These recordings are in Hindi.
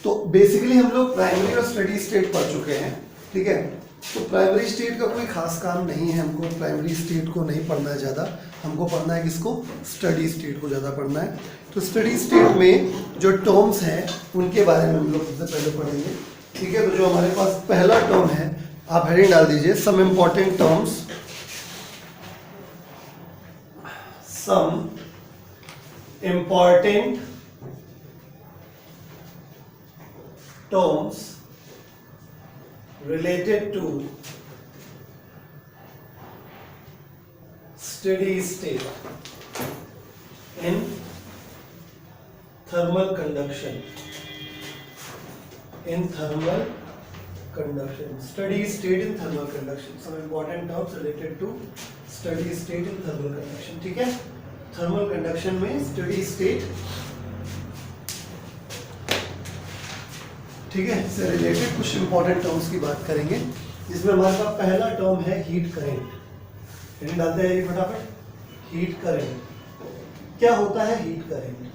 तो बेसिकली हम लोग प्राइमरी और स्टडी स्टेट पढ़ चुके हैं, ठीक है। तो प्राइमरी स्टेट का कोई खास काम नहीं है, हमको प्राइमरी स्टेट को नहीं पढ़ना है ज़्यादा, हमको पढ़ना है किसको, स्टडी स्टेट को ज़्यादा पढ़ना है। तो स्टडी स्टेट में जो टर्म्स हैं उनके बारे में हम लोग सबसे पहले पढ़ेंगे, ठीक है। तो जो हमारे पास पहला टर्म है, आप हेडिंग डाल दीजिए some important terms, some important terms related to steady state in thermal conduction, in thermal conduction, steady state in thermal conduction, some important terms related to steady state in thermal conduction, ठीक है। thermal conduction में steady state, ठीक है, से रिलेटेड कुछ इंपॉर्टेंट टर्म्स की बात करेंगे, जिसमें हमारे पास पहला टर्म है हीट करंट। हेडिंग डालते हैं फटाफट, हीट करंट। क्या होता है हीट करंट,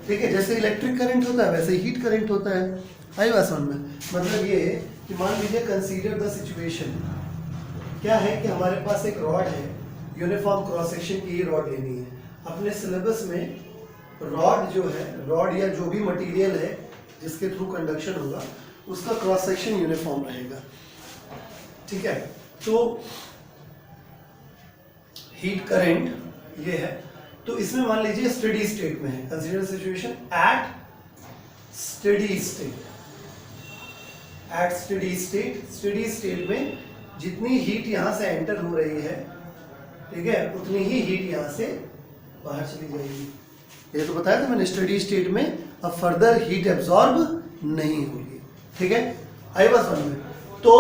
ठीक है। जैसे इलेक्ट्रिक करंट होता है वैसे ही हीट करंट होता है। आई बात समझ में, मतलब ये कि मान लीजिए कंसीडर द सिचुएशन, क्या है कि हमारे पास एक रॉड है, यूनिफॉर्म क्रॉस सेक्शन की रॉड लेनी है। अपने सिलेबस में रॉड जो है, रॉड या जो भी मटेरियल है जिसके थ्रू कंडक्शन होगा उसका क्रॉस सेक्शन यूनिफॉर्म रहेगा, ठीक है। तो हीट करंट ये है। तो इसमें मान लीजिए स्टेडी स्टेट में है, consider situation at steady state, at steady state. Steady state में जितनी हीट यहां से एंटर हो रही है, ठीक है, उतनी ही हीट यहां से बाहर चली जाएगी। ये तो बताया था मैंने, स्टेडी स्टेट में अब फर्दर हीट एब्जॉर्ब नहीं होगी, ठीक है। आई बात समझ में। तो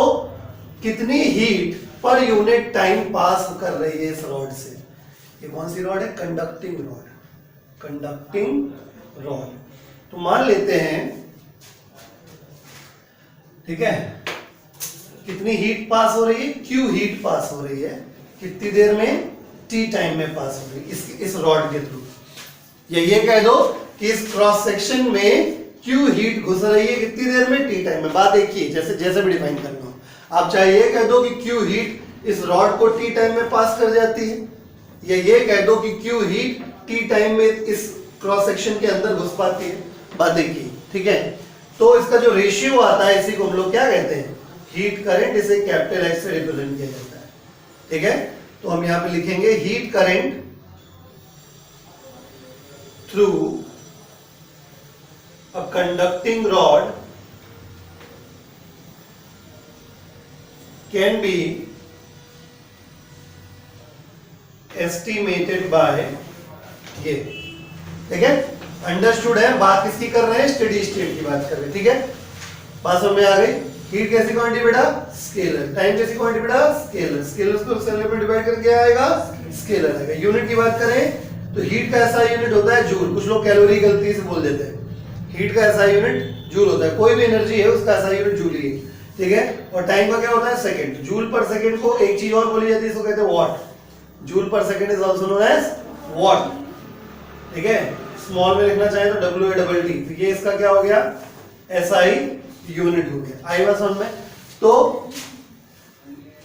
कितनी heat per unit time pass कर रही है इस रॉड से, ये कौन सी रॉड है, कंडक्टिंग रॉड, कंडक्टिंग रॉड। तो मान लेते हैं, ठीक है, कितनी हीट पास हो रही है, क्यू हीट पास हो रही है, कितनी देर में, टी टाइम में पास हो रही है इस रॉड के थ्रू। ये कह दो कि इस क्रॉस सेक्शन में क्यू हीट घुस रही है कितनी देर में, टी टाइम में। बात एक ही, जैसे भी डिफाइन करना हो। आप चाहे ये कह दो कि क्यू हीट इस रॉड को टी टाइम में पास कर जाती है, या ये कह दो कि क्यू हीट टी टाइम में इस क्रॉस सेक्शन के अंदर घुस पाती है। बात एक ही, ठीक है। तो इसका जो रेशियो आता है, इसी को हम लोग क्या कहते हैं, हीट करंट। इसे कैपिटल एच से रिप्रेजेंट किया जाता है, ठीक है। तो हम यहां पे लिखेंगे heat current through a conducting rod can be estimated by ये, ठीक है। अंडरस्टूड है, बात किसकी कर रहे हैं, स्टेडी स्टेट की बात कर रहे हैं, ठीक है। बात समझ में आ गई। हीट कैसी क्वांटिटी बेटा, स्केलर। टाइम कैसी क्वांटिटी बेटा, स्केलर। स्केलर को स्केलर में डिवाइड करके आएगा, स्केलर आएगा। यूनिट की बात करें तो हीट का ऐसा यूनिट होता है जूल, कुछ लोग कैलोरी गलती से बोल देते हैं। हीट का ऐसा यूनिट जूल होता है, कोई भी एनर्जी है उसका ऐसा यूनिट जूल ही है, ठीक है। और टाइम का क्या होता है, सेकंड। जूल पर सेकंड को एक चीज और बोली जाती है, इसको कहते हैं watt. Joule per second is also known as watt, ठीक है। स्मॉल में लिखना चाहे तो WATT। तो ये इसका क्या हो गया, SI यूनिट हो गया। आई बात समझ में। तो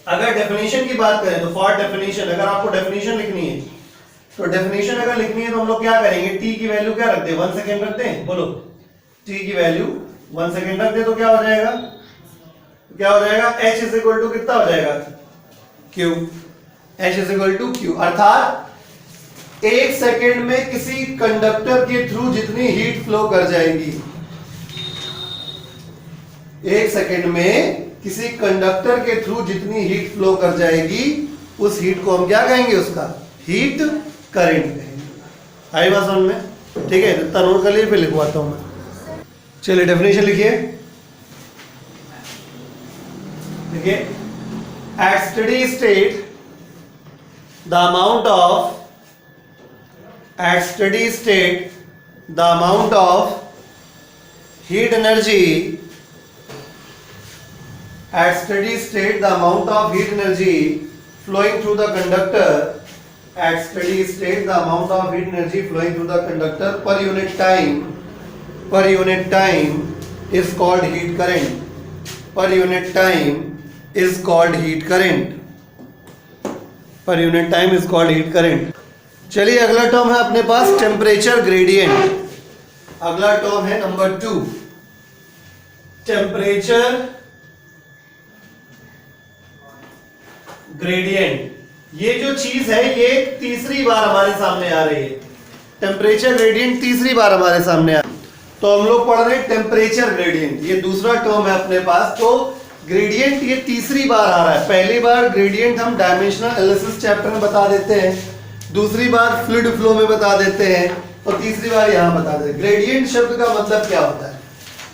अगर डेफिनेशन की बात करें तो फॉर डेफिनेशन, अगर आपको डेफिनेशन लिखनी है तो डेफिनेशन अगर लिखनी है तो हम लोग क्या करेंगे, टी की वैल्यू क्या रखते हैं, 1 सेकेंड रखते हैं, बोलो। टी की वैल्यू 1 सेकेंड रखते तो क्या हो जाएगा, H इज इक्वल टू कितना हो जाएगा, Q। H is equal to Q, अर्थात 1 सेकेंड में किसी कंडक्टर के थ्रू जितनी हीट फ्लो कर जाएगी, 1 सेकेंड में किसी कंडक्टर के थ्रू जितनी हीट फ्लो कर जाएगी, उस हीट को हम क्या कहेंगे, उसका हीट करंट कहेंगे। आई बात समझ में, ठीक है। इतना नोट कर लिए, फिर लिखवाता हूं मैं। चलिए डेफिनेशन लिखिए, देखिए। At steady state the amount of, at steady state the amount of heat energy, at steady state the amount of heat energy flowing through the conductor, at steady state the amount of heat energy flowing through the conductor per unit time is called heat current. Per unit time is called heat current. Per unit time is called heat current. चलिए अगला टर्म है अपने पास टेम्परेचर ग्रेडियंट. अगला टर्म है नंबर 2 टेम्परेचर ग्रेडियंट. ये जो चीज है ये तीसरी बार हमारे सामने आ रही है. टेम्परेचर ग्रेडियंट तीसरी बार हमारे सामने आ. तो हम लोग पढ़ रहे हैं टेम्परेचर ग्रेडियंट. ये दूसरा टर्म है अपने पास. तो ग्रेडियंट ये तीसरी बार आ रहा है. पहली बार ग्रेडियंट हम डायमेंशनल एनालिसिस चैप्टर में बता देते हैं, दूसरी बार फ्लूइड फ्लो में बता देते हैं, और तीसरी बार यहां बता देते हैं. ग्रेडियंट शब्द का मतलब क्या होता है?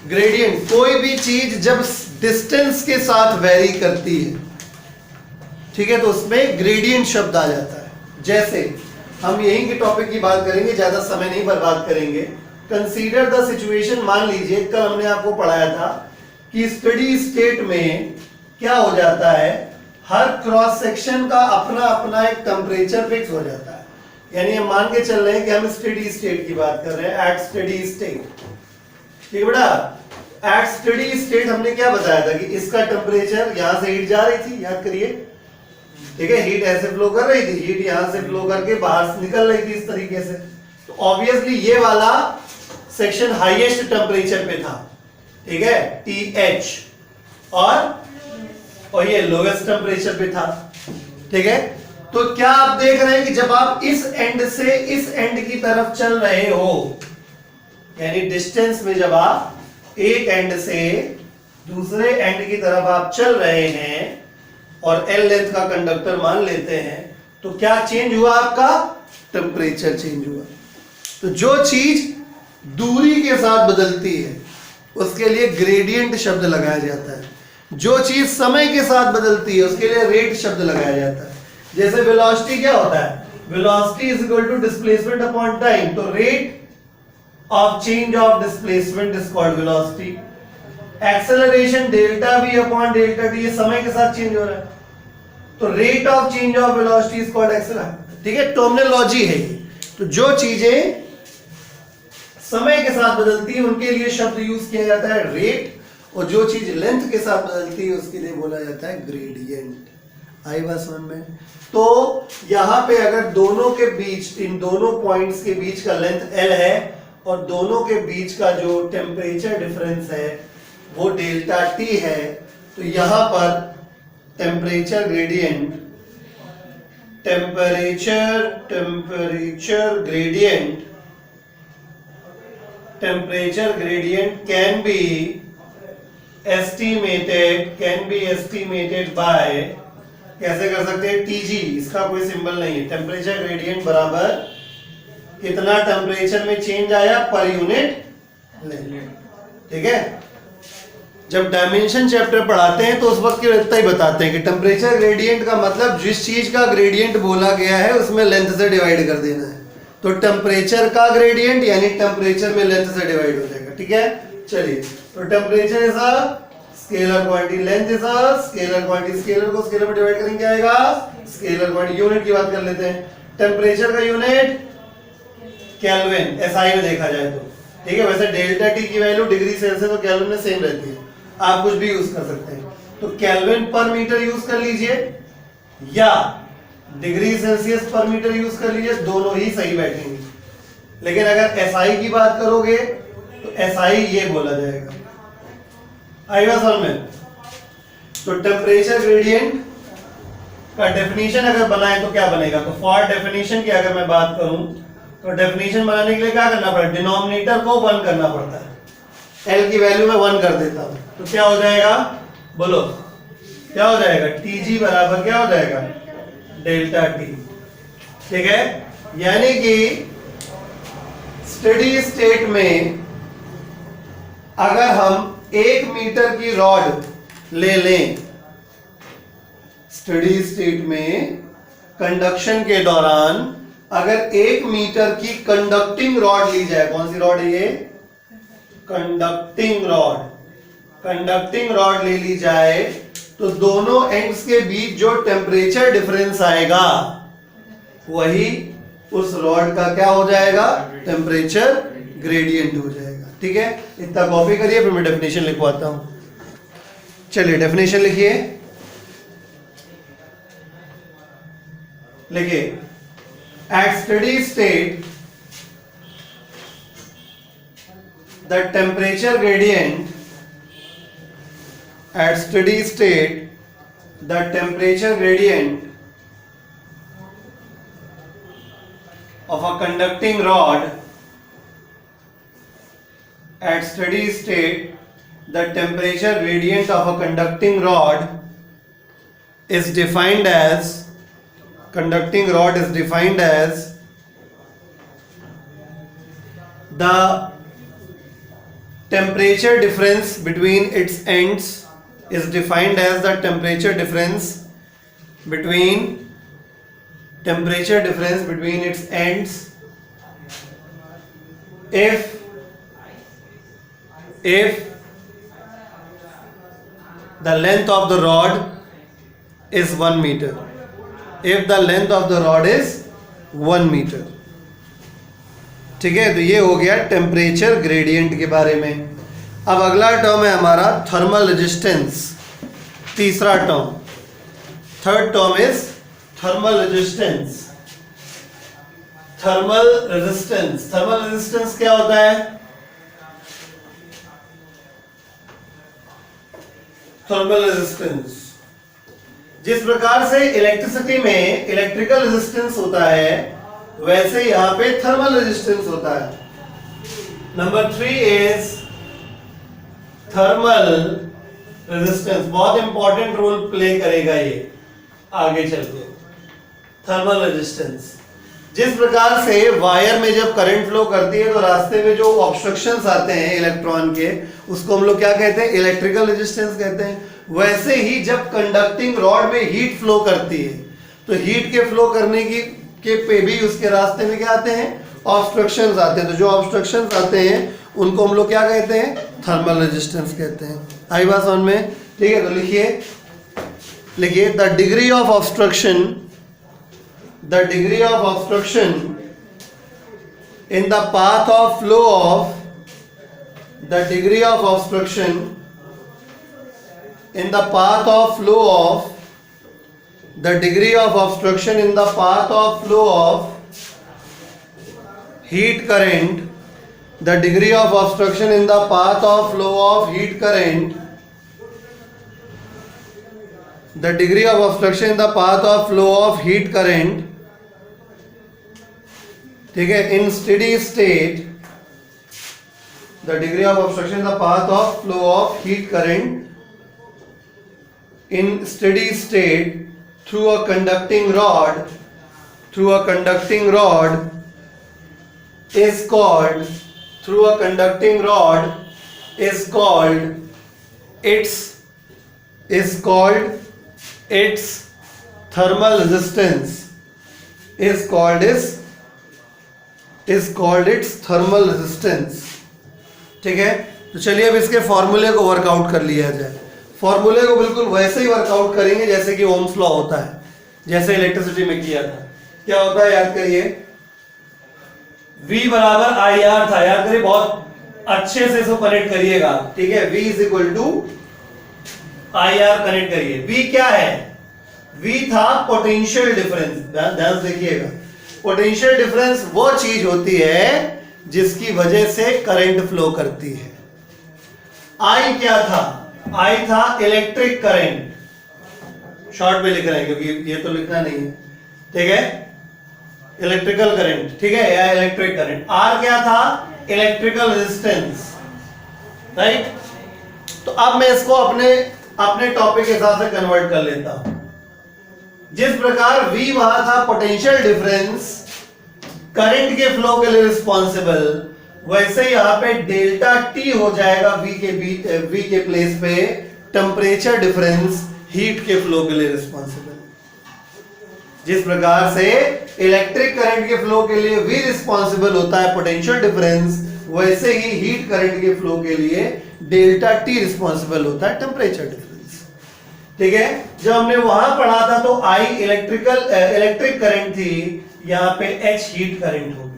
ग्रेडियंट कोई भी चीज जब डिस्टेंस के साथ वेरी करती है, ठीक है, तो उसमें ग्रेडियंट शब्द आ जाता है. जैसे हम यहीं के टॉपिक की बात करेंगे, ज्यादा समय नहीं बर्बाद करेंगे. Consider the situation. मान लीजिए कल हमने आपको पढ़ाया था कि स्टडी स्टेट में क्या हो जाता है, हर क्रॉस सेक्शन का अपना अपना एक टेम्परेचर फिक्स हो जाता है. यानी हम मान के चल रहे हैं कि हम स्टडी स्टेट की बात कर रहे हैं, एट स्टडी स्टेट. ठीक है बेटा, एट स्टडी स्टेट हमने क्या बताया था कि इसका टेम्परेचर, यहां से हीट जा रही थी, याद करिए, ठीक है, हीट ऐसे फ्लो कर रही थी, हीट यहां से फ्लो करके बाहर निकल रही थी इस तरीके से. तो ऑब्वियसली ये वाला सेक्शन हाईएस्ट टेम्परेचर पे था, ठीक है, TH, और ये लोएस्ट टेम्परेचर पे था. ठीक है, तो क्या आप देख रहे हैं कि जब आप इस एंड से इस एंड की तरफ चल रहे हो, यानी डिस्टेंस में जब आप एक एंड से दूसरे एंड की तरफ आप चल रहे हैं और L लेंथ का कंडक्टर मान लेते हैं, तो क्या चेंज हुआ? आपका टेम्परेचर चेंज हुआ. तो जो चीज दूरी के साथ बदलती है उसके लिए ग्रेडियंट शब्द लगाया जाता है. जो चीज समय के साथ बदलती है उसके लिए रेट शब्द लगाया जाता है. जैसे वेलोसिटी क्या होता है? Velocity is equal to displacement upon time. तो rate of change of displacement is called velocity. Acceleration delta v upon delta t, ये समय के साथ चेंज हो रहा है, तो rate of change of velocity is called acceleration. ठीक है, टर्मिनोलॉजी है ये. तो जो चीजें समय के साथ बदलती है उनके लिए शब्द यूज किया जाता है रेट, और जो चीज लेंथ के साथ बदलती है उसके लिए बोला जाता है ग्रेडियंट. आई बात समझ में? तो यहां पे अगर दोनों के बीच, इन दोनों पॉइंट्स के बीच का लेंथ L है और दोनों के बीच का जो टेम्परेचर डिफरेंस है वो डेल्टा T है, तो यहां पर temperature gradient, temperature gradient can be estimated by, कैसे कर सकते हैं? TG. इसका कोई सिंबल नहीं है. टेम्परेचर ग्रेडियंट बराबर कितना टेम्परेचर में चेंज आया पर यूनिट लेंथ. ठीक है, जब डायमेंशन चैप्टर पढ़ाते हैं तो उस वक्त की इतना ही बताते हैं कि टेम्परेचर ग्रेडियंट का मतलब जिस चीज का ग्रेडियंट बोला गया है उसमें लेंथ से डिवाइड कर देना है. तो टेम्परेचर का ग्रेडियंट यानी टेम्परेचर में लेंथ से डिवाइड हो जाएगा. ठीक है, चलिए, तो temperature is a scalar quantity, length is a scalar quantity. Scalar को स्केलर में डिवाइड करेंगे क्या आएगा? Scalar quantity. यूनिट की बात कर लेते हैं. टेम्परेचर का यूनिट केल्विन, SI में देखा जाए तो. ठीक है, वैसे डेल्टा T की वैल्यू डिग्री सेल्सियस और केल्विन में सेम रहती है, आप कुछ भी यूज कर सकते हैं. तो केल्विन पर मीटर यूज कर लीजिए या डिग्री सेल्सियस पर मीटर यूज कर लीजिए, दोनों ही सही बैठेंगे. लेकिन अगर SI की बात करोगे तो SI ये बोला जाएगा. आएगा समझ में? तो टेम्परेचर ग्रेडियंट का डेफिनेशन अगर बनाए तो क्या बनेगा? तो फॉर डेफिनेशन की अगर मैं बात करूं तो डेफिनेशन बनाने के लिए क्या करना पड़ता है? डिनोमिनेटर को 1 करना पड़ता है. L की वैल्यू में 1 कर देता हूं तो क्या हो जाएगा? बोलो क्या हो जाएगा? TG बराबर क्या हो जाएगा? Delta T. ठीक है, यानी कि स्टडी स्टेट में अगर हम 1 मीटर की रॉड ले लें, स्टडी स्टेट में कंडक्शन के दौरान अगर 1 मीटर की कंडक्टिंग रॉड ली जाए, कौन सी रॉड है ये? Conducting rod. कंडक्टिंग रॉड ले ली जाए तो दोनों एंड्स के बीच जो टेम्परेचर डिफरेंस आएगा वही उस रॉड का क्या हो जाएगा? टेम्परेचर ग्रेडियंट हो जाएगा. ठीक है, इतना कॉपी करिए, फिर मैं डेफिनेशन लिखवाता हूं। चलिए डेफिनेशन लिखिए, लिखिए at steady state the temperature gradient, at steady state the temperature gradient of a conducting rod, at steady state the temperature gradient of a conducting rod is defined as, conducting rod is defined as the temperature difference between its ends, is defined as the temperature difference between its ends if the length of the rod is 1 meter, if the length of the rod is 1 meter। ठीक है, तो ये हो गया टेम्परेचर ग्रेडियंट के बारे में। अब अगला टर्म है हमारा थर्मल रेजिस्टेंस, तीसरा term, third term is thermal resistance. Thermal resistance क्या होता है? थर्मल रेजिस्टेंस, जिस प्रकार से इलेक्ट्रिसिटी में इलेक्ट्रिकल रेजिस्टेंस होता है, वैसे यहां पे थर्मल रेजिस्टेंस होता है। नंबर 3 इज थर्मल रेजिस्टेंस, बहुत इंपॉर्टेंट रोल प्ले करेगा ये आगे चल के। थर्मल रेजिस्टेंस, जिस प्रकार से वायर में जब करंट फ्लो करती है तो रास्ते में जो ऑब्स्ट्रक्शंस आते हैं इलेक्ट्रॉन के, उसको हम लोग क्या कहते हैं? इलेक्ट्रिकल रेजिस्टेंस कहते हैं। वैसे ही जब कंडक्टिंग रॉड में हीट फ्लो करती है, तो हीट के फ्लो करने के पे भी उसके रास्ते में क्या आते हैं? ऑब्स्ट्रक्शंस आते हैं। तो जो ऑब्स्ट्रक्शंस आते हैं उनको हम लोग क्या कहते हैं? थर्मल रेजिस्टेंस कहते हैं। आई बात समझ में? ठीक है, तो लिखिए the degree of obstruction, the degree of obstruction in the path of flow of, the degree of obstruction in the path of flow of, the degree of obstruction in the path of flow of heat current, the degree of obstruction in the path of flow of heat current, the degree of obstruction in the path of flow of heat current, ठीक है, in steady state, the degree of obstruction in the path of flow of heat current in steady state through a conducting rod, through a conducting rod is called, through a conducting rod is called its thermal resistance, is called its thermal resistance। ठीक है, तो चलिए अब इसके फॉर्मूले को वर्कआउट कर लिया जाए। फॉर्मूले को बिल्कुल वैसे ही वर्कआउट करेंगे जैसे कि ओम्स लॉ होता है, जैसे इलेक्ट्रिसिटी में किया था। क्या होता है याद करिए, V बराबर IR था, याद करिए, बहुत अच्छे से इसको कनेक्ट करिएगा। ठीक है, V is equal to IR connect करिए। V क्या है? V था पोटेंशियल डिफरेंस। ध्यान से देखिएगा, पोटेंशियल डिफरेंस वो चीज होती है जिसकी वजह से करंट फ्लो करती है। I क्या था? I था इलेक्ट्रिक करंट, शॉर्ट में लिख रहे हैं क्योंकि ये तो लिखना नहीं है। ठीक है, इलेक्ट्रिकल करंट, ठीक है, या इलेक्ट्रिक करंट। R क्या था? Electrical resistance, right. तो अब मैं इसको अपने टॉपिक के हिसाब से कन्वर्ट कर लेता हूं। जिस प्रकार V वहां था पोटेंशियल डिफरेंस, करंट के फ्लो के लिए रिस्पॉन्सिबल, वैसे यहां पे डेल्टा T हो जाएगा V के प्लेस पे टेम्परेचर डिफरेंस, हीट के फ्लो के लिए रिस्पॉन्सिबल। जिस प्रकार से इलेक्ट्रिक करंट के फ्लो के लिए V रिस्पॉन्सिबल होता है पोटेंशियल डिफरेंस, वैसे ही हीट करंट के फ्लो के लिए डेल्टा T रिस्पॉन्सिबल होता है टेम्परेचर डिफरेंस। ठीक है, जब हमने वहां पढ़ा था तो I इलेक्ट्रिक करंट थी, यहां पे H हीट करंट होगी।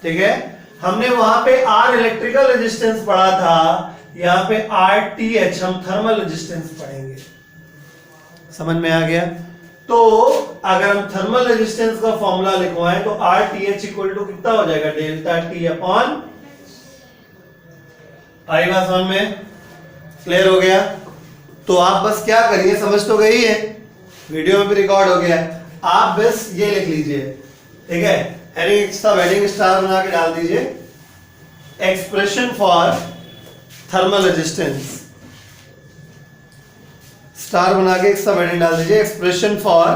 ठीक है, हमने वहां पे R इलेक्ट्रिकल रेजिस्टेंस पढ़ा था, यहाँ पे RTH हम थर्मल रेजिस्टेंस पढ़ेंगे। समझ में आ गया? तो अगर हम थर्मल रेजिस्टेंस का फॉर्मूला लिखवाएं तो RTH इक्वल टू कितना हो जाएगा, डेल्टा T अपॉन, आई बात समझ में? क्लियर हो गया? तो आप बस क्या करिए, समझ तो गई है, वीडियो में भी रिकॉर्ड हो गया, आप बस ये लिख लीजिए, ठीक है, हेडिंग स्टार बना के डाल दीजिए, expression for thermal resistance, star बना के एक सब हेडिंग डाल दीजिए, expression for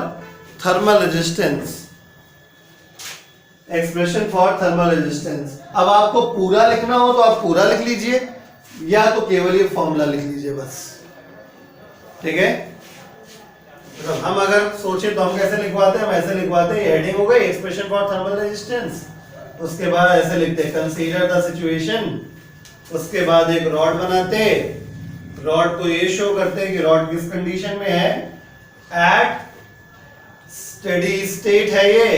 thermal resistance, expression for thermal resistance. अब आपको पूरा लिखना हो तो आप पूरा लिख लीजिए, या तो केवल ये फॉर्मूला लिख लीजिए बस, ठीक है। तो हम अगर सोचे तो हम कैसे लिखवाते हैं, हम ऐसे लिखवाते हैं, हेडिंग हो गई एक्सप्रेशन फॉर थर्मल रेजिस्टेंस, उसके बाद ऐसे लिखते हैं कंसीडर द सिचुएशन, उसके बाद एक रॉड बनाते, रॉड को ये शो करते हैं कि रॉड किस कंडीशन में है, एट स्टेडी स्टेट है ये,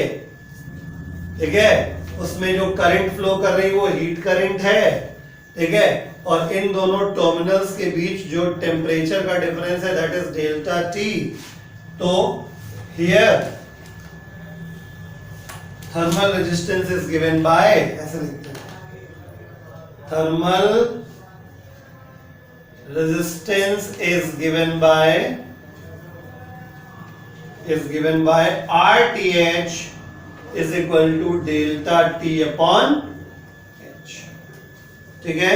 ठीक है, उसमें जो करंट फ्लो कर रही है वो हीट करंट है, ठीक है, और इन दोनों टर्मिनल्स के बीच जो टेम्परेचर का डिफरेंस है दैट इज डेल्टा टी। तो here thermal resistance is given by, ऐसे लिखते हैं, thermal resistance is given by RTH is equal to delta T upon H, ठीक है।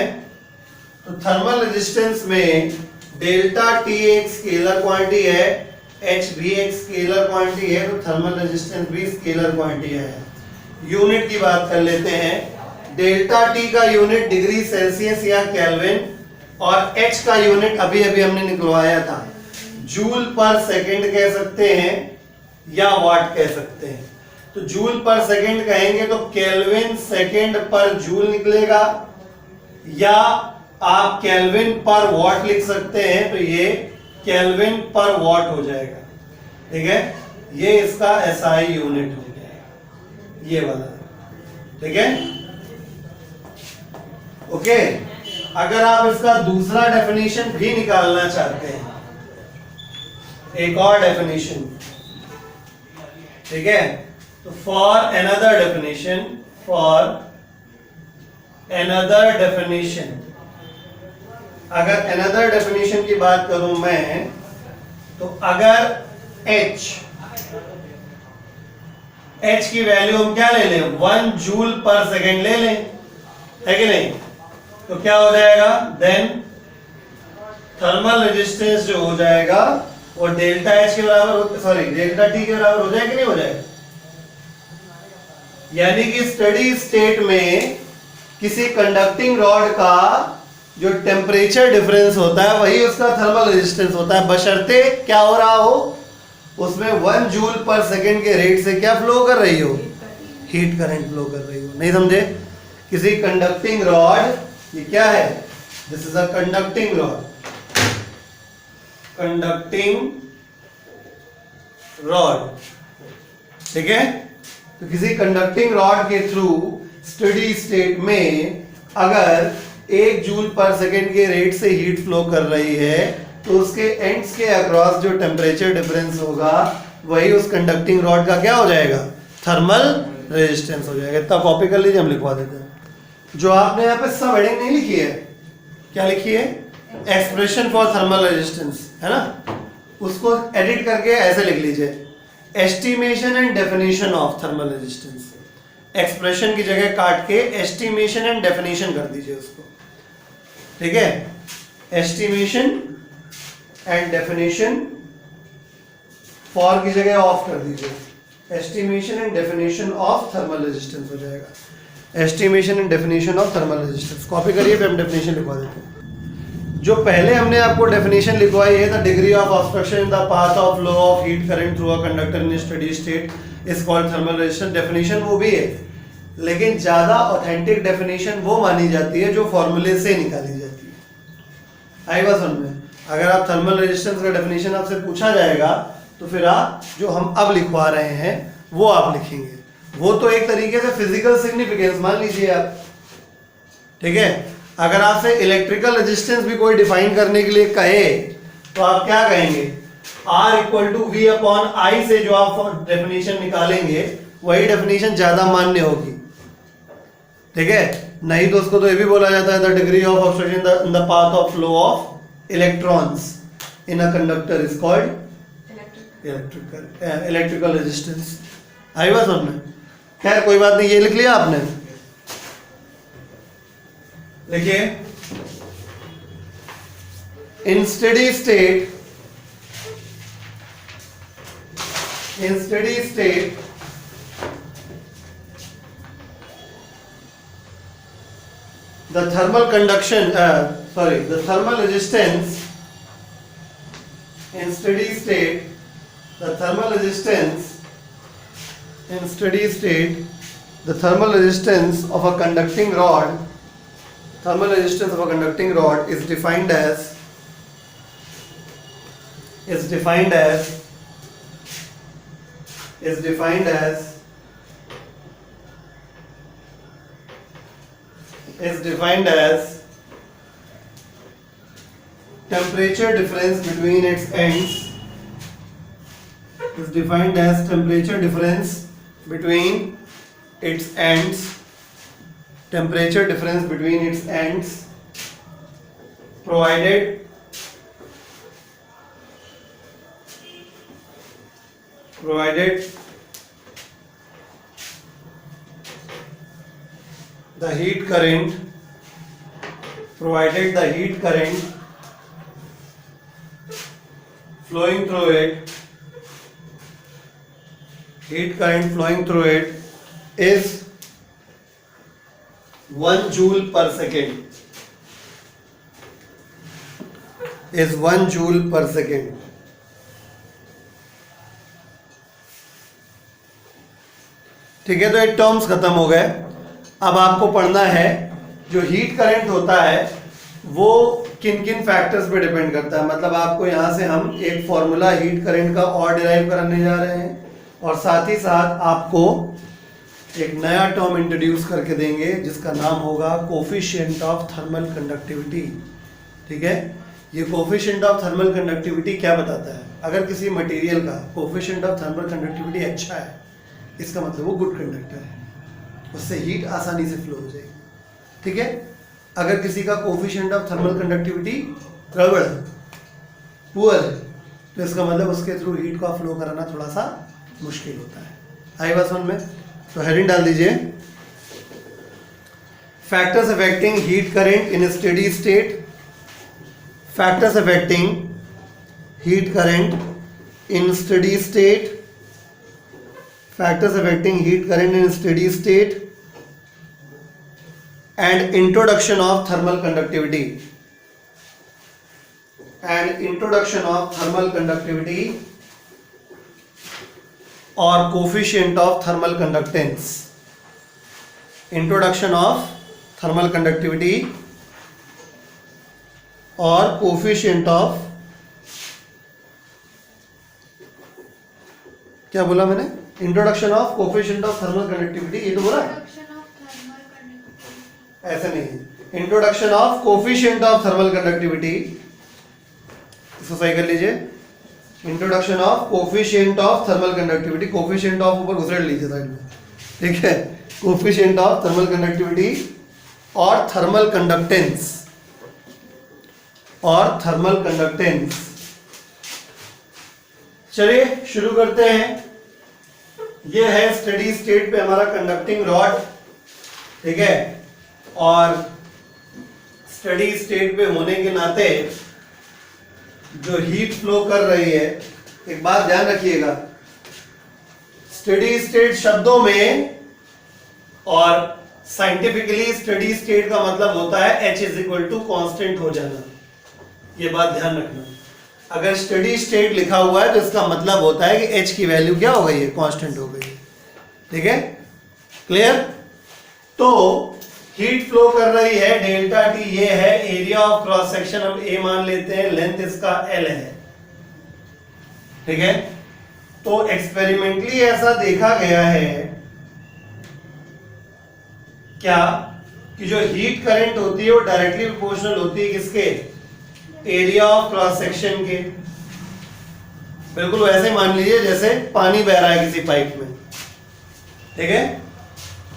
तो थर्मल रेजिस्टेंस में डेल्टा T एक स्केलर क्वांटिटी है, H भी एक स्केलर क्वांटिटी है, तो थर्मल रेजिस्टेंस भी स्केलर क्वांटिटी है। यूनिट की बात कर लेते हैं, डेल्टा T का यूनिट डिग्री सेल्सियस या केल्विन, और H का यूनिट अभी अभी हमने निकलवाया था, जूल पर सेकंड कह सकते हैं या वाट कह सकते हैं। तो जूल पर सेकंड कहेंगे तो केल्विन सेकंड पर जूल निकलेगा, या आप केल्विन पर वॉट लिख सकते हैं, तो ये केल्विन पर वॉट हो जाएगा, ठीक है, ये इसका SI यूनिट हो जाएगा, ये वाला, ठीक है, ओके। अगर आप इसका दूसरा डेफिनेशन भी निकालना चाहते हैं, एक और डेफिनेशन, ठीक है, तो फॉर अनदर डेफिनेशन, अगर अनदर डेफिनेशन की बात करूं मैं, तो अगर H की वैल्यू हम क्या ले लें, 1 जूल पर सेकेंड ले लें, है कि नहीं, तो क्या हो जाएगा, देन थर्मल रेजिस्टेंस जो हो जाएगा वो डेल्टा H के बराबर, सॉरी डेल्टा T के बराबर हो जाएगा कि नहीं हो जाएगा। यानी कि स्टेडी स्टेट में किसी कंडक्टिंग रॉड का जो टेम्परेचर डिफरेंस होता है वही उसका थर्मल रेजिस्टेंस होता है, बशर्ते क्या हो रहा हो, उसमें 1 जूल पर सेकेंड के रेट से क्या फ्लो कर रही हो, हीट करंट फ्लो कर रही हो। नहीं समझे? किसी कंडक्टिंग रॉड, ये क्या है, this is a conducting rod, conducting rod, ठीक है। तो किसी कंडक्टिंग रॉड के थ्रू स्टेडी स्टेट में अगर 1 जूल पर सेकेंड के रेट से हीट फ्लो कर रही है, तो उसके एंड्स के अक्रॉस जो टेम्परेचर डिफरेंस होगा वही उस कंडक्टिंग रॉड का क्या हो जाएगा, थर्मल रेजिस्टेंस हो जाएगा। इतना कॉपी कर लीजिए, हम लिखवा देते हैं। जो आपने यहाँ पे सब हेडिंग नहीं लिखी है, क्या लिखी है, एक्सप्रेशन फॉर थर्मल रेजिस्टेंस, है ना, उसको एडिट करके ऐसे लिख लीजिए, estimation and definition of thermal resistance. Expression की जगह काट के एस्टिमेशन एंड डेफिनेशन कर दीजिए उसको, ठीक है। एस्टिमेशन एंड डेफिनेशन, फॉर की जगह ऑफ कर दीजिए, estimation and definition of thermal resistance हो जाएगा। Estimation and definition of thermal resistance copy करिए, फिर हम डेफिनेशन लिखवा देते हैं। जो पहले हमने आपको डेफिनेशन लिखवाई है, the degree of obstruction in the path of flow of heat current through a conductor in steady state is called thermal resistance. Definition वो भी है, लेकिन ज्यादा ऑथेंटिक डेफिनेशन वो मानी जाती है जो फॉर्मूले से निकाली जाती है। आई बात समझ में? अगर आप थर्मल रेजिस्टेंस का डेफिनेशन आपसे पूछा जाएगा तो फिर आप जो हम अब लिखवा रहे हैं वो आप लिखेंगे। वो तो एक तरीके से फिजिकल सिग्निफिकेंस मान लीजिए आप, ठीक है। अगर आपसे इलेक्ट्रिकल रेजिस्टेंस भी कोई डिफाइन करने के लिए कहे तो आप क्या कहेंगे, R equal to V upon I से जो आप डेफिनेशन निकालेंगे वही डेफिनेशन ज्यादा मान्य होगी, ठीक है। नहीं तो उसको तो ये भी बोला जाता है the degree of obstruction in the path of flow of electrons in a conductor is called electrical resistance. आई बात समझ में? खैर कोई बात नहीं, ये लिख लिया आपने, लिखिए in steady state the thermal conduction the thermal resistance in steady state the thermal resistance of a conducting rod is defined as 'Temperature difference between its ends provided the heat current flowing through it is 1 joule per second. ठीक है, तो ये टर्म्स खत्म हो गए। अब आपको पढ़ना है जो हीट करंट होता है वो किन किन फैक्टर्स पे डिपेंड करता है। मतलब आपको यहाँ से हम एक फॉर्मूला हीट करंट का और डिराइव कराने जा रहे हैं और साथ ही साथ आपको एक नया टर्म इंट्रोड्यूस करके देंगे जिसका नाम होगा कोफिशिएंट ऑफ थर्मल कंडक्टिविटी। ठीक है, ये कोफिशिएंट ऑफ थर्मल कंडक्टिविटी क्या बताता है? अगर किसी मटेरियल का कोफिशिएंट ऑफ थर्मल कंडक्टिविटी अच्छा है इसका मतलब वो गुड कंडक्टर है, उससे हीट आसानी से फ्लो हो जाएगी। ठीक है, अगर किसी का कोफिशिएंट ऑफ थर्मल कंडक्टिविटी गड़बड़ है, पुअर है, तो इसका मतलब उसके थ्रू हीट का फ्लो कराना थोड़ा सा मुश्किल होता है। आई बात समझ में? तो हेडिंग डाल दीजिए, factors affecting heat current in steady state. Factors affecting heat current in steady state. Factors affecting heat current in steady state and introduction of thermal conductivity or coefficient of thermal conductance. Introduction of thermal conductivity or coefficient of, क्या बोला मैंने? Introduction of coefficient of thermal conductivity, ये तो बोला है, ऐसे नहीं, introduction of coefficient of thermal conductivity, इसको सही कर लीजिए। Introduction of coefficient of thermal conductivity, coefficient of ऊपर घुसेड़ लीजिए साइड में, ठीक है। कोफिशिएंट ऑफ थर्मल कंडक्टिविटी और थर्मल कंडक्टेंस चलिए शुरू करते हैं। ये है स्टेडी स्टेट पे हमारा कंडक्टिंग रॉड, ठीक है, और स्टेडी स्टेट पे होने के नाते जो हीट फ्लो कर रही है, एक बात ध्यान रखिएगा, स्टेडी स्टेट शब्दों में और साइंटिफिकली स्टेडी स्टेट का मतलब होता है H is equal to constant हो जाना। ये बात ध्यान रखना, अगर स्टेडी स्टेट लिखा हुआ है तो इसका मतलब होता है कि H की वैल्यू क्या हो गई है? कांस्टेंट हो गई है। ठीक है, क्लियर? तो हीट फ्लो कर रही है, डेल्टा टी ये है, एरिया ऑफ क्रॉस सेक्शन हम A मान लेते हैं, लेंथ इसका L है। ठीक है, तो एक्सपेरिमेंटली ऐसा देखा गया है क्या कि जो हीट करंट होती है वो डायरेक्टली प्रोपोर्शनल होती है किसके, एरिया ऑफ क्रॉस सेक्शन के। बिल्कुल वैसे मान लीजिए जैसे पानी बह रहा है किसी पाइप में, ठीक है,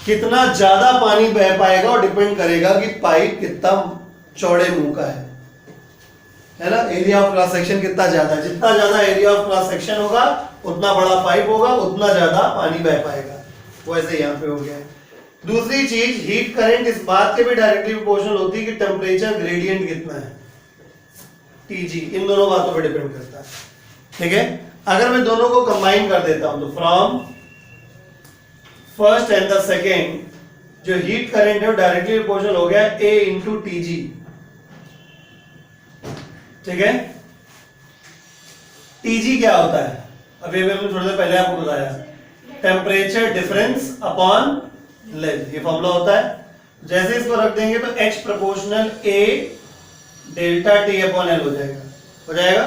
कितना ज्यादा पानी बह पाएगा और डिपेंड करेगा कि पाइप कितना चौड़े मुंह का है ना। एरिया ऑफ क्रॉस सेक्शन कितना ज्यादा है, जितना ज्यादा एरिया ऑफ क्रॉस सेक्शन होगा उतना बड़ा पाइप होगा, उतना ज्यादा पानी बह पाएगा। वैसे यहाँ पे हो गया। दूसरी चीज, हीट करंट इस बात के भी डायरेक्टली प्रोपोर्शनल होती है कि टेम्परेचर ग्रेडियंट कितना है, टीजी, इन दोनों बातों पे डिपेंड करता है, ठीक है। अगर मैं दोनों को कंबाइन कर देता हूं तो from first and the second, जो हीट करंट है वो डायरेक्टली प्रोपोर्शनल हो गया A इंटू टीजी, ठीक है। टीजी क्या होता है, अभी हमने थोड़ी देर पहले आपको बताया, टेम्परेचर डिफरेंस अपॉन लेंथ, ये फॉर्मूला होता है। जैसे इसको रख देंगे तो H proportional A delta T upon L हो जाएगा।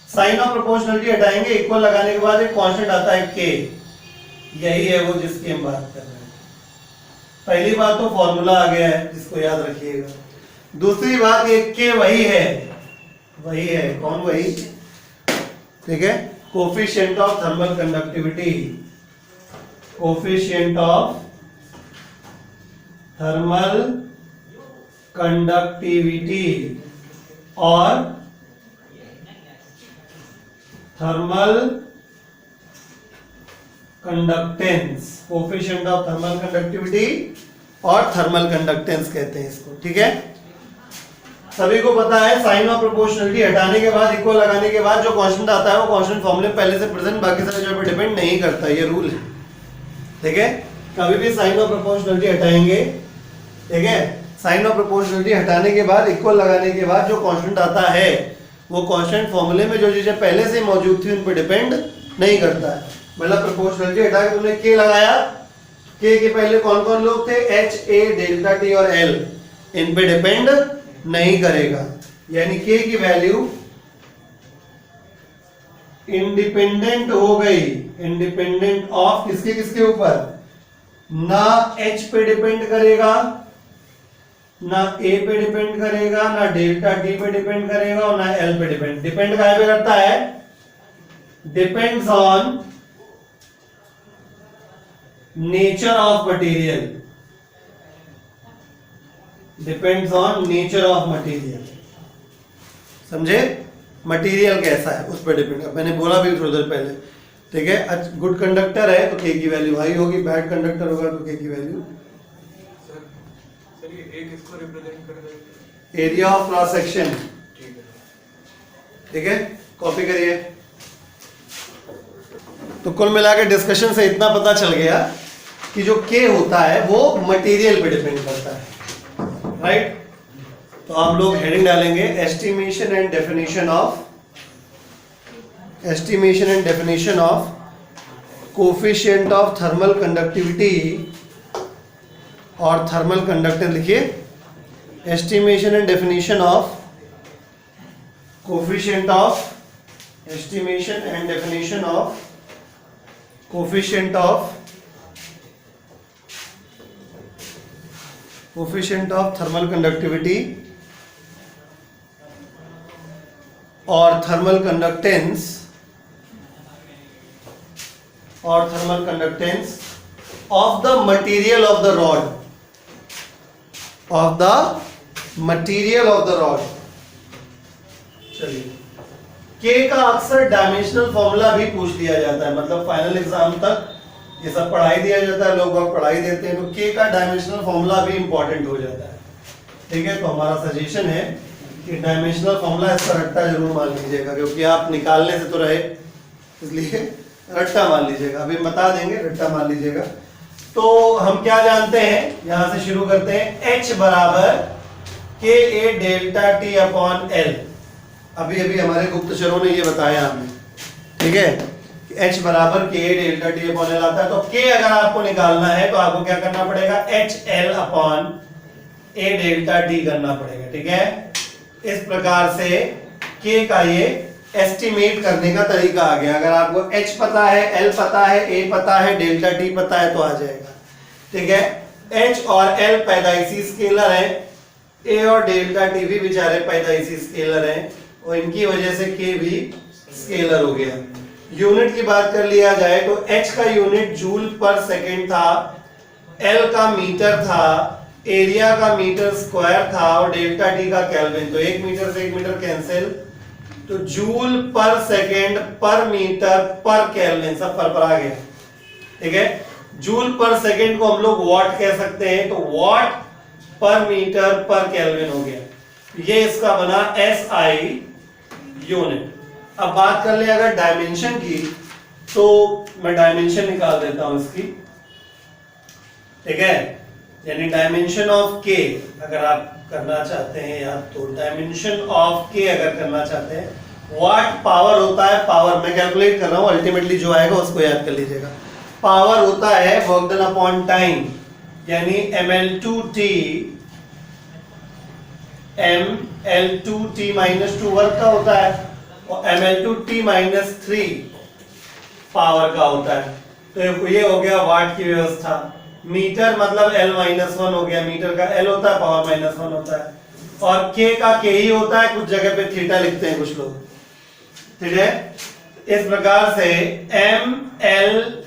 साइन ऑफ प्रोपोर्शनलिटी हटाएंगे, इक्वल लगाने के बाद एक कांस्टेंट आता है K, यही है वो जिसकी हम बात कर रहे हैं। पहली बात तो फॉर्मूला आ गया है, जिसको याद रखिएगा। दूसरी बात ये K वही है, कौन वही, ठीक है, coefficient of thermal conductivity, coefficient of thermal conductivity और thermal conductance, coefficient of thermal conductivity और थर्मल कंडक्टेंस कहते हैं इसको, ठीक है। सभी को पता है साइन ऑफ प्रोपोर्शनलिटी हटाने के बाद, इक्वल लगाने के बाद जो कांस्टेंट आता है वो कांस्टेंट फॉर्मूले पहले से प्रेजेंट, बाकी सारे जगह पे डिपेंड नहीं करता, ये रूल है, ठीक है। कभी भी साइन ऑफ प्रोपोर्शनलिटी हटाएंगे, ठीक है, साइन ऑफ प्रोपोर्शनलिटी हटाने के बाद, इक्वल लगाने के बाद जो कांस्टेंट आता है वो कांस्टेंट फॉर्मूले में जो चीजें पहले से मौजूद थी उन पर डिपेंड नहीं करता है। मतलब प्रोपोर्शनलिटी हटा के तुमने K लगाया, K के पहले कौन कौन लोग थे, H, A, डेल्टा T और L, इन पे डिपेंड नहीं करेगा। यानी K की वैल्यू इंडिपेंडेंट हो गई, इंडिपेंडेंट ऑफ किसके किसके ऊपर, ना H पे डिपेंड करेगा, ना A पे डिपेंड करेगा, ना डेल्टा T पे डिपेंड करेगा और ना L पे डिपेंड काहे पे करता है, depends on nature of material, depends on nature of material, समझे, मटेरियल कैसा है उस पर डिपेंड। मैंने बोला भी थोड़ी देर पहले, ठीक है। गुड कंडक्टर है तो K की वैल्यू हाई होगी, बैड कंडक्टर होगा तो K की वैल्यू, सर ये A किसको रिप्रेजेंट कर रहा है, एरिया ऑफ क्रॉस सेक्शन, ठीक ठीक है, कॉपी करिए। तो कुल मिला के डिस्कशन से इतना पता चल गया कि जो K होता है वो मटेरियल पे डिपेंड करता है, राइट। तो आप लोग हेडिंग डालेंगे estimation and definition of coefficient of thermal conductivity और थर्मल कंडक्टेंस, लिखिए estimation and definition of coefficient of thermal conductivity और thermal conductance of the material of the rod, चलिए। K का अक्सर डायमेंशनल फॉर्मूला भी पूछ दिया जाता है, मतलब फाइनल एग्जाम तक ये सब पढ़ाई दिया जाता है, लोग अब पढ़ाई देते हैं, तो K का डायमेंशनल फॉर्मूला भी इंपॉर्टेंट हो जाता है, ठीक है। तो हमारा सजेशन है कि डायमेंशनल फॉर्मूला इसका रट्टा जरूर मान लीजिएगा, क्योंकि आप निकालने से तो रहे, इसलिए रट्टा मान लीजिएगा, अभी बता देंगे, रट्टा मान लीजिएगा। तो हम क्या जानते हैं, यहां से शुरू करते हैं, H बराबर KA delta T upon L, अभी हमारे गुप्तचरों ने ये बताया हमें, ठीक है, कि H बराबर KA delta T upon L आता है। तो K अगर आपको निकालना है तो आपको क्या करना पड़ेगा, HL upon A delta T करना पड़ेगा, ठीक है। इस प्रकार से K का ये एस्टिमेट करने का तरीका आ गया। अगर आपको H पता है, L पता है, A पता है, डेल्टा T पता है तो आ जाएगा, ठीक है। एच और एल पैदाइशी स्केलर हैं, ए और डेल्टा टी भी बेचारे पैदाइशी स्केलर हैं और इनकी वजह से के भी स्केलर हो गया। यूनिट की बात कर लिया जाए तो एच का यूनिट जूल पर सेकेंड था, एल का मीटर था, एरिया का मीटर स्क्वायर था और डेल्टा टी का केल्विन। तो 1 मीटर से 1 मीटर कैंसिल, तो जूल पर सेकेंड पर मीटर पर केल्विन सब पर आ गया। ठीक है, जूल पर सेकेंड को हम लोग वॉट कह सकते हैं, तो वॉट पर मीटर पर केल्विन हो गया। ये इसका बना एसआई यूनिट। अब बात कर ले अगर डायमेंशन की, तो मैं डायमेंशन निकाल देता हूं इसकी। ठीक है, यानी डायमेंशन ऑफ के अगर आप करना चाहते हैं याद, तो डायमेंशन ऑफ के अगर करना चाहते हैं, वाट पावर होता है, पावर मैं कैलकुलेट कर रहा हूं, अल्टीमेटली जो आएगा उसको याद कर लीजिएगा। पावर होता है वर्क डन अपॉन टाइम, यानी ml2t ml2t माइनस 2 वर्क का होता है और ml2t माइनस 3 पावर का होता है। तो ये हो गया वाट की व्यवस्था। मीटर मतलब L माइनस 1 हो गया, मीटर का L होता है, पावर माइनस 1 होता है और K का K ही होता है, कुछ जगह पे थीटा लिखते हैं कुछ लोग। ठीक है, इस प्रकार से mlt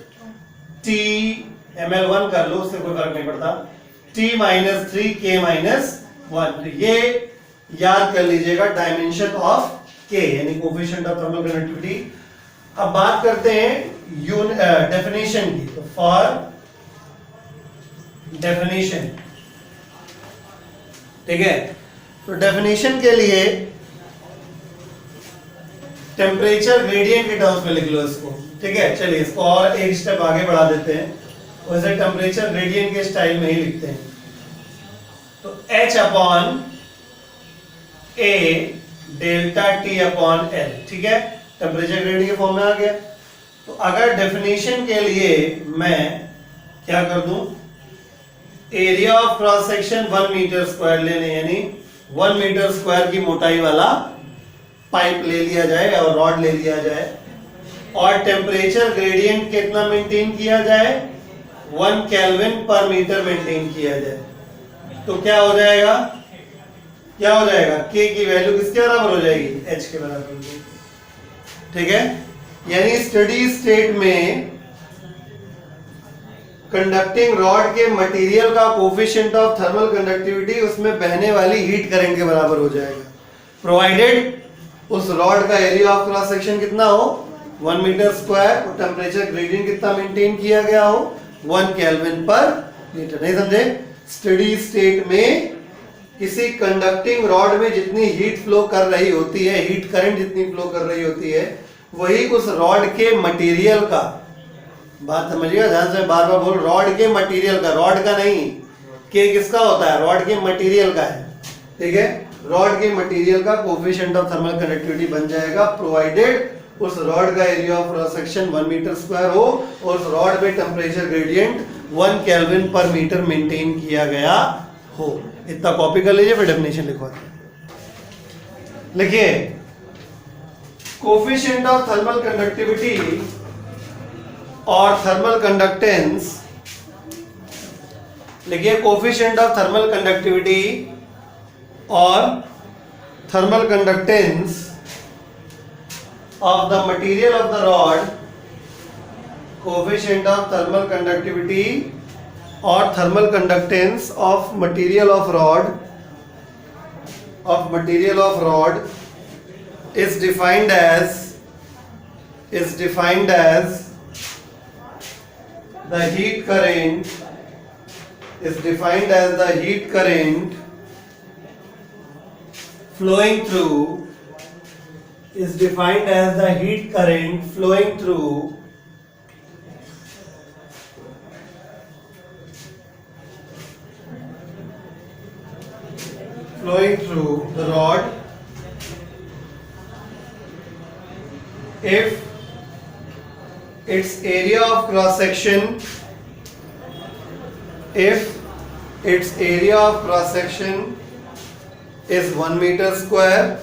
ml1 कर लो, उससे कोई फर्क नहीं पड़ता, t माइनस 3 K माइनस 1। तो ये याद कर लीजिएगा डायमेंशन ऑफ K यानी कोफिशिएंट ऑफ थर्मल कंडक्टिविटी। अब बात करते हैं डेफिनेशन की, तो फॉर डेफिनेशन, ठीक है, तो डेफिनेशन के लिए टेम्परेचर ग्रेडियंट के टर्म्स में लिख लो इसको। ठीक है, चलिए इसको और एक स्टेप आगे बढ़ा देते हैं, वैसे टेम्परेचर ग्रेडियंट के स्टाइल में ही लिखते हैं। तो H upon A delta T upon L। ठीक है, टेम्परेचर ग्रेडियंट के फॉर्म में आ गया। तो अगर डेफिनेशन के लिए मैं क्या कर दूं, area of cross section 1 metre square लेने, यानी 1 मीटर स्क्वायर की मोटाई वाला पाइप ले लिया जाए और रॉड ले लिया जाए और टेम्परेचर ग्रेडियंट कितना मेंटेन किया जाए, 1 केल्विन पर मीटर मेंटेन किया जाए। तो क्या हो जाएगा, क्या हो जाएगा, K की वैल्यू किसके बराबर हो जाएगी, H के बराबर हो जाएगी। ठीक है, यानी स्टडी स्टेट में कंडक्टिंग रॉड के मटेरियल का कोफिशिएंट ऑफ थर्मल कंडक्टिविटी उसमें बहने वाली हीट करंट के बराबर हो जाएगा, प्रोवाइडेड उस रॉड का एरिया ऑफ क्रॉस सेक्शन कितना हो, 1 मीटर स्क्वायर और टेम्परेचर ग्रेडियंट कितना मेंटेन किया गया हो, 1 केल्विन पर मीटर। नहीं समझे, स्टडी स्टेट में किसी कंडक्टिंग रॉड में जितनी हीट फ्लो कर रही होती है, हीट करंट जितनी फ्लो कर रही होती है, वही उस रॉड के मटेरियल का, बात समझिएगा ध्यान से, बार बार बोल, रॉड के मटेरियल का, रॉड का नहीं, के किसका होता है, रॉड के मटेरियल का है। ठीक है, रॉड के मटेरियल का कोफिशिएंट ऑफ थर्मल कंडक्टिविटी बन जाएगा, प्रोवाइडेड उस रॉड का area of cross section 1 metre square हो और उस रॉड में temperature gradient 1 kelvin per metre maintain किया गया हो। इतना कॉपी कर लीजिए, फिर डेफिनेशन लिखवाते हैं। लिखिए, कोफिशिएंट ऑफ थर्मल कंडक्टिविटी और थर्मल कंडक्टेंस, लिखिए कोफिशिएंट ऑफ थर्मल कंडक्टिविटी और thermal conductance of the material of the rod, coefficient of thermal conductivity or thermal conductance of material of rod is defined as the heat current, is defined as the heat current flowing through, is defined as the heat current flowing through the rod if its area of cross section is 1 meter square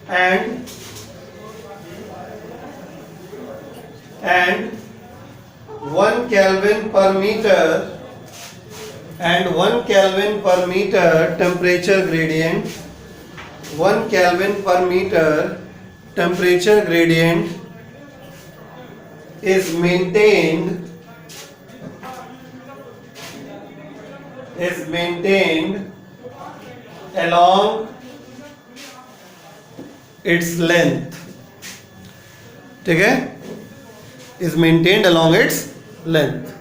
and and 1 Kelvin per meter and 1 Kelvin per meter temperature gradient, 1 Kelvin per meter temperature gradient is maintained along its length. ठीक है, is maintained along its length.